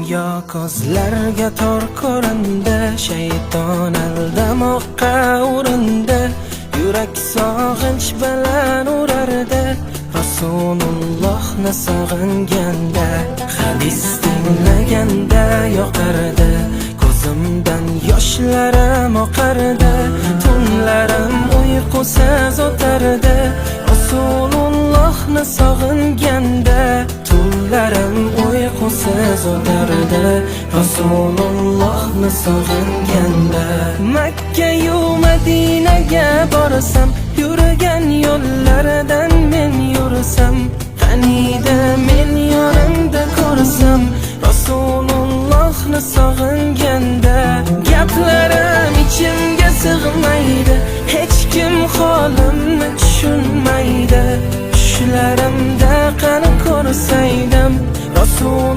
Dunyo ko'zlarga tor ko'rindi, shayton aldamoqqa urindi. Yurak sog'inch bilan urardi, Rasulullohni sog'inganda. Hadis tinglaganda yoqardi, ko'zimdan yoshlarim oqardi. Tunlarim uyqusiz o'tardi, Rasulullohni sog'inganda. Tunlarim uyqusiz o'tardi, Rasulullohni sog'inganda. Makka-yu Madinaga borsam, yurgan yo'llaridan men yursam, qaniydi men yonimda ko'rsam, Rasulullohni sog'inganda. Gaplarim ichimga sig'maydi, hech kim holimni tushunmaydi. Tushlarimda qani ko'rsaydim Rasululloh